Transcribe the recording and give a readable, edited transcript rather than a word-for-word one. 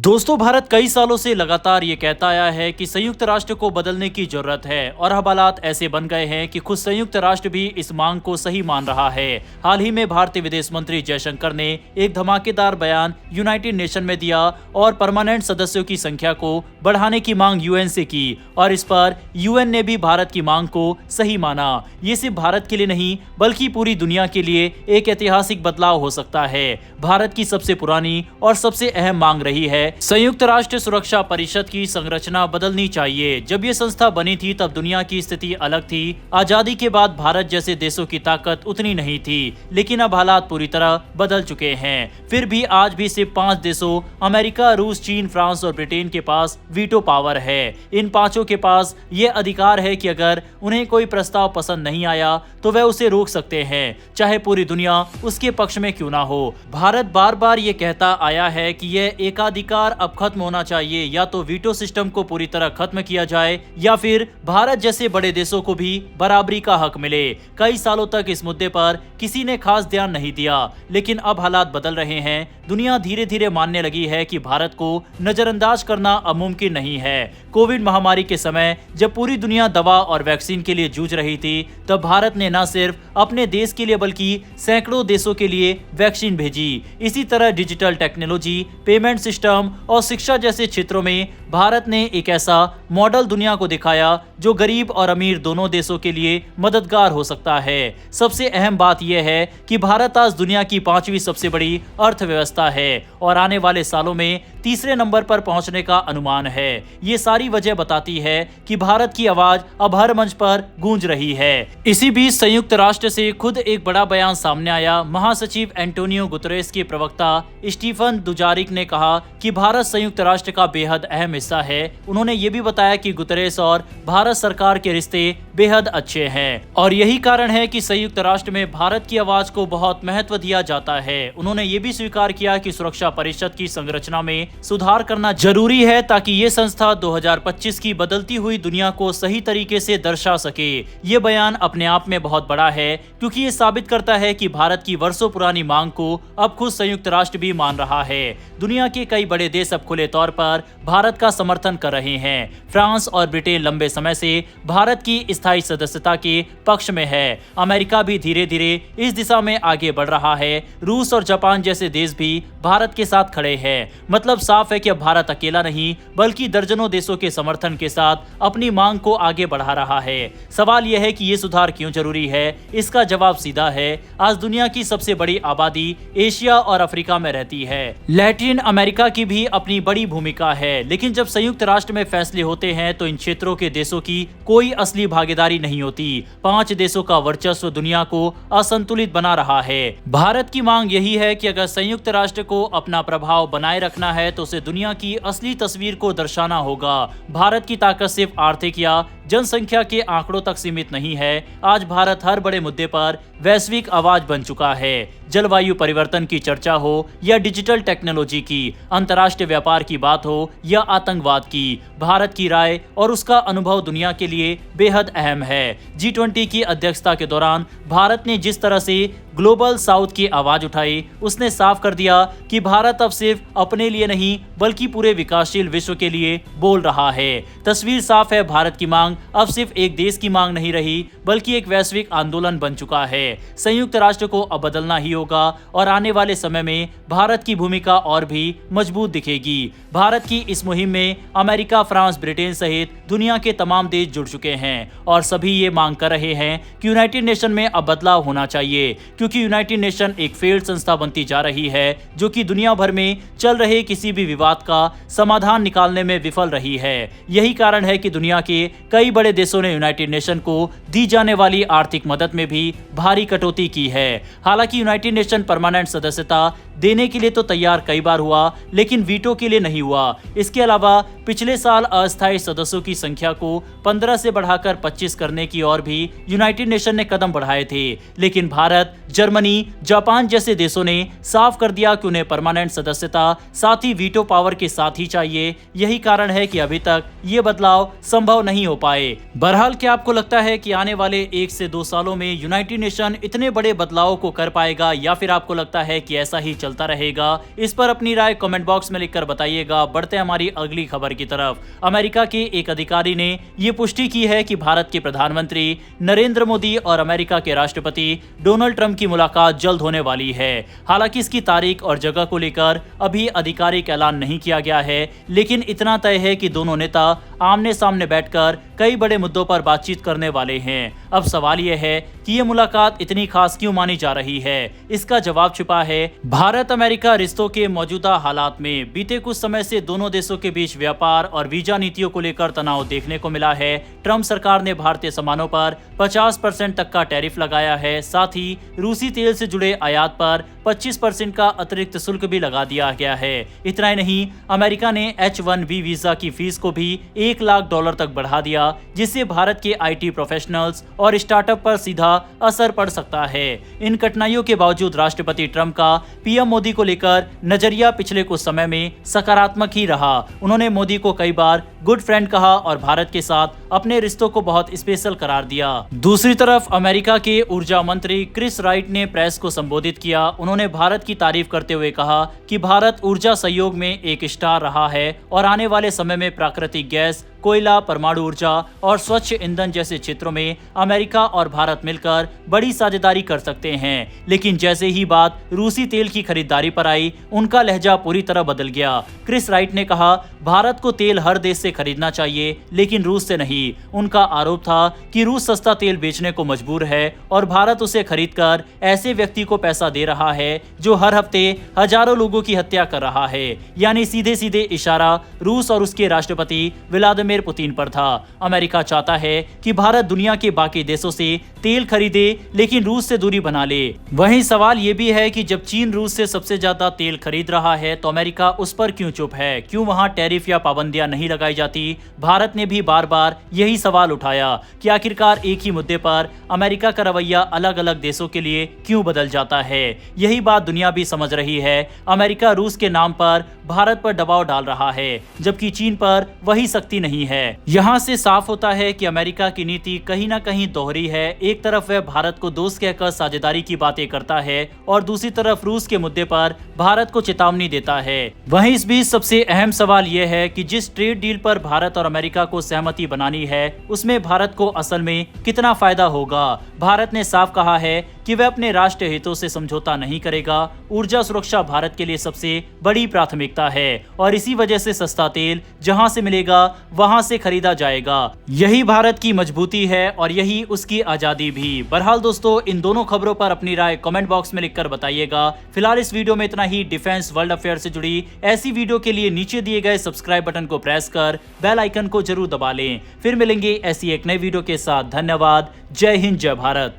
दोस्तों, भारत कई सालों से लगातार ये कहता आया है कि संयुक्त राष्ट्र को बदलने की जरूरत है और अब हालात ऐसे बन गए हैं कि खुद संयुक्त राष्ट्र भी इस मांग को सही मान रहा है। हाल ही में भारतीय विदेश मंत्री जयशंकर ने एक धमाकेदार बयान यूनाइटेड नेशन में दिया और परमानेंट सदस्यों की संख्या को बढ़ाने की मांग यूएन से की और इस पर यूएन ने भी भारत की मांग को सही माना। ये सिर्फ भारत के लिए नहीं बल्कि पूरी दुनिया के लिए एक ऐतिहासिक बदलाव हो सकता है। भारत की सबसे पुरानी और सबसे अहम मांग रही है संयुक्त राष्ट्र सुरक्षा परिषद की संरचना बदलनी चाहिए। जब ये संस्था बनी थी तब दुनिया की स्थिति अलग थी। आजादी के बाद भारत जैसे देशों की ताकत उतनी नहीं थी, लेकिन अब हालात पूरी तरह बदल चुके हैं। फिर भी आज भी सिर्फ 5 देशों अमेरिका, रूस, चीन, फ्रांस और ब्रिटेन के पास वीटो पावर है। इन पांचों के पास ये अधिकार है कि अगर उन्हें कोई प्रस्ताव पसंद नहीं आया तो वह उसे रोक सकते हैं, चाहे पूरी दुनिया उसके पक्ष में क्यों ना हो। भारत बार बार ये कहता आया है कि यह एकाधिकार अब खत्म होना चाहिए, या तो वीटो सिस्टम को पूरी तरह खत्म किया जाए या फिर भारत जैसे बड़े देशों को भी बराबरी का हक मिले। कई सालों तक इस मुद्दे पर किसी ने खास ध्यान नहीं दिया, लेकिन अब हालात बदल रहे हैं। दुनिया धीरे धीरे मानने लगी है कि भारत को नजरअंदाज करना अब मुमकिन नहीं है। कोविड महामारी के समय जब पूरी दुनिया दवा और वैक्सीन के लिए जूझ रही थी, तब भारत ने न सिर्फ अपने देश के लिए बल्कि सैकड़ों देशों के लिए वैक्सीन भेजी। इसी तरह डिजिटल टेक्नोलॉजी, पेमेंट सिस्टम और शिक्षा जैसे क्षेत्रों में भारत ने एक ऐसा मॉडल दुनिया को दिखाया जो गरीब और अमीर दोनों देशों के लिए मददगार हो सकता है। सबसे अहम बात यह है कि भारत आज दुनिया की 5वीं सबसे बड़ी अर्थव्यवस्था है और आने वाले सालों में तीसरे नंबर पर पहुंचने का अनुमान है। ये सारी वजह बताती है कि भारत की आवाज अब हर मंच पर गूंज रही है। इसी बीच संयुक्त राष्ट्र से खुद एक बड़ा बयान सामने आया। महासचिव एंटोनियो गुतरेस के प्रवक्ता स्टीफन दुजारिक ने कहा कि भारत संयुक्त राष्ट्र का बेहद अहम हिस्सा है। उन्होंने ये भी बताया कि गुतरेस और भारत सरकार के रिश्ते बेहद अच्छे हैं और यही कारण है कि संयुक्त राष्ट्र में भारत की आवाज को बहुत महत्व दिया जाता है। उन्होंने ये भी स्वीकार किया कि सुरक्षा परिषद की संरचना में सुधार करना जरूरी है ताकि ये संस्था 2025 की बदलती हुई दुनिया को सही तरीके से दर्शा सके। ये बयान अपने आप में बहुत बड़ा है क्योंकि ये साबित करता है कि भारत की वर्षों पुरानी मांग को अब खुद संयुक्त राष्ट्र भी मान रहा है। दुनिया के कई बड़े देश अब खुले तौर पर भारत का समर्थन कर रहे हैं। फ्रांस और ब्रिटेन लंबे समय से भारत की स्थायी सदस्यता के पक्ष में है। अमेरिका भी धीरे धीरे इस दिशा में आगे बढ़ रहा है। रूस और जापान जैसे देश भी भारत के साथ खड़े हैं। मतलब साफ है कि अब भारत अकेला नहीं बल्कि दर्जनों देशों के समर्थन के साथ अपनी मांग को आगे बढ़ा रहा है। सवाल यह है कि ये सुधार क्यों जरूरी है। इसका जवाब सीधा है। आज दुनिया की सबसे बड़ी आबादी एशिया और अफ्रीका में रहती है। लैटिन अमेरिका की भी अपनी बड़ी भूमिका है, लेकिन जब संयुक्त राष्ट्र में फैसले होते हैं तो इन क्षेत्रों के देशों की कोई असली भागीदारी नहीं होती। 5 देशों का वर्चस्व दुनिया को असंतुलित बना रहा है। भारत की मांग यही है कि अगर संयुक्त राष्ट्र को अपना प्रभाव बनाए रखना है तो उसे दुनिया की असली तस्वीर को दर्शाना होगा। भारत की ताकत सिर्फ आर्थिक या जनसंख्या के आंकड़ों तक सीमित नहीं है। आज भारत हर बड़े मुद्दे पर वैश्विक आवाज बन चुका है। जलवायु परिवर्तन की चर्चा हो या डिजिटल टेक्नोलॉजी की, अंतर्राष्ट्रीय व्यापार की बात हो या आतंकवाद की, भारत की राय और उसका अनुभव दुनिया के लिए बेहद अहम है। G20 की अध्यक्षता के दौरान भारत ने जिस तरह से ग्लोबल साउथ की आवाज उठाई, उसने साफ कर दिया कि भारत अब सिर्फ अपने लिए नहीं बल्कि पूरे विकासशील विश्व के लिए बोल रहा है। तस्वीर साफ है, भारत की मांग अब सिर्फ एक देश की मांग नहीं रही बल्कि एक वैश्विक आंदोलन बन चुका है। संयुक्त राष्ट्र को अब बदलना ही होगा और आने वाले समय में भारत की भूमिका और भी मजबूत दिखेगी। भारत की इस मुहिम में अमेरिका, फ्रांस, ब्रिटेन सहित दुनिया के तमाम देश जुड़ चुके हैं और सभी ये मांग कर रहे हैं कि यूनाइटेड नेशन में अब बदलाव होना चाहिए, क्योंकि यूनाइटेड नेशन एक फेल्ड संस्था बनती जा रही है जो कि दुनिया भर में चल रहे किसी भी विवाद का समाधान निकालने में विफल रही है। यही कारण है कि दुनिया के कई बड़े देशों ने यूनाइटेड नेशन को दी जाने वाली आर्थिक मदद में भी भारी कटौती की है। हालांकि यूनाइटेड नेशन परमानेंट सदस्यता देने के लिए तो तैयार कई बार हुआ, लेकिन वीटो के लिए नहीं हुआ। इसके अलावा पिछले साल अस्थायी सदस्यों की संख्या को 15 से बढ़ाकर 25 करने की ओर भी यूनाइटेड नेशन ने कदम बढ़ाए थे, लेकिन भारत जर्मनी, जापान जैसे देशों ने साफ कर दिया कि उन्हें परमानेंट सदस्यता साथ ही वीटो पावर के साथ ही चाहिए। यही कारण है कि अभी तक ये बदलाव संभव नहीं हो पाए। बहरहाल क्या आपको लगता है कि आने वाले 1 से 2 सालों में यूनाइटेड नेशन इतने बड़े बदलाव को कर पाएगा, या फिर आपको लगता है कि ऐसा ही चलता रहेगा? इस पर अपनी राय कमेंट बॉक्स में लिखकर बताइएगा। बढ़ते हैं हमारी अगली खबर की तरफ। अमेरिका के एक अधिकारी ने ये पुष्टि की है कि भारत के प्रधानमंत्री नरेंद्र मोदी और अमेरिका के राष्ट्रपति डोनाल्ड ट्रंप की मुलाकात जल्द होने वाली है। हालांकि इसकी तारीख और जगह को लेकर अभी आधिकारिक ऐलान नहीं किया गया है, लेकिन इतना तय है कि दोनों नेता आमने सामने बैठकर कई बड़े मुद्दों पर बातचीत करने वाले हैं। अब सवाल यह है कि यह मुलाकात इतनी खास क्यों मानी जा रही है? इसका जवाब छिपा है भारत अमेरिका रिश्तों के मौजूदा हालात में। बीते कुछ समय से दोनों देशों के बीच व्यापार और वीजा नीतियों को लेकर तनाव देखने को मिला है। ट्रंप सरकार ने भारतीय सामानों पर 50% तक का टैरिफ लगाया है। साथ ही रूसी तेल से जुड़े आयात पर 25% का अतिरिक्त शुल्क भी लगा दिया गया है। इतना ही नहीं, अमेरिका ने H-1B वीजा की फीस को भी $1 लाख तक बढ़ा दिया, जिससे भारत के IT प्रोफेशनल्स और स्टार्टअप पर सीधा असर पड़ सकता है। इन कठिनाइयों के बावजूद राष्ट्रपति ट्रंप का पीएम मोदी को लेकर नजरिया पिछले कुछ समय में सकारात्मक ही रहा। उन्होंने मोदी को कई बार गुड फ्रेंड कहा और भारत के साथ अपने रिश्तों को बहुत स्पेशल करार दिया। दूसरी तरफ अमेरिका के ऊर्जा मंत्री क्रिस राइट ने प्रेस को संबोधित किया। उन्होंने भारत की तारीफ करते हुए कहा कि भारत ऊर्जा सहयोग में एक स्टार रहा है और आने वाले समय में प्राकृतिक गैस, कोयला, परमाणु ऊर्जा और स्वच्छ ईंधन जैसे क्षेत्रों में अमेरिका और भारत मिलकर बड़ी साझेदारी कर सकते हैं। लेकिन जैसे ही बात रूसी तेल की खरीदारी पर आई, उनका लहजा पूरी तरह बदल गया। क्रिस राइट ने कहा, भारत को तेल हर देश से खरीदना चाहिए, लेकिन रूस से नहीं। उनका आरोप था कि रूस सस्ता तेल बेचने को मजबूर है और भारत उसे खरीदकर ऐसे व्यक्ति को पैसा दे रहा है जो हर हफ्ते हजारों लोगों की हत्या कर रहा है। यानी सीधे सीधे इशारा रूस और उसके राष्ट्रपति व्लादिमीर पुतिन पर था। अमेरिका चाहता है कि भारत दुनिया के बाकी देशों से तेल खरीदे, लेकिन रूस से दूरी बना ले। वहीं सवाल ये भी है कि जब चीन रूस से सबसे ज्यादा तेल खरीद रहा है, तो अमेरिका उस पर क्यों चुप है? क्यों वहां टैरिफ या पाबंदियां नहीं लगाई जाती? भारत ने भी बार बार यही सवाल उठाया कि आखिरकार एक ही मुद्दे पर अमेरिका का रवैया अलग अलग देशों के लिए क्यों बदल जाता है। यही बात दुनिया भी समझ रही है। अमेरिका रूस के नाम पर भारत पर दबाव डाल रहा है, जबकि चीन पर वही सख्ती नहीं है। यहाँ से साफ होता है कि अमेरिका की नीति कहीं ना कहीं दोहरी है। एक तरफ वह भारत को दोस्त कहकर साझेदारी की बातें करता है और दूसरी तरफ रूस के मुद्दे पर भारत को चेतावनी देता है। वहीं इस बीच सबसे अहम सवाल यह है कि जिस ट्रेड डील पर भारत और अमेरिका को सहमति बनानी है, उसमें भारत को असल में कितना फायदा होगा? भारत ने साफ कहा है कि वह अपने राष्ट्रीय हितों से समझौता नहीं करेगा। ऊर्जा सुरक्षा भारत के लिए सबसे बड़ी प्राथमिकता है और इसी वजह से सस्ता तेल जहां से मिलेगा वहां से खरीदा जाएगा। यही भारत की मजबूती है और यही उसकी आजादी भी। बहरहाल दोस्तों, इन दोनों खबरों पर अपनी राय कमेंट बॉक्स में लिखकर बताइएगा। फिलहाल इस वीडियो में इतना ही। डिफेंस, वर्ल्ड अफेयर से जुड़ी ऐसी वीडियो के लिए नीचे दिए गए सब्सक्राइब बटन को प्रेस कर बेल आइकन को जरूर दबा लें। फिर मिलेंगे ऐसी एक नई वीडियो के साथ। धन्यवाद। जय हिंद, जय भारत।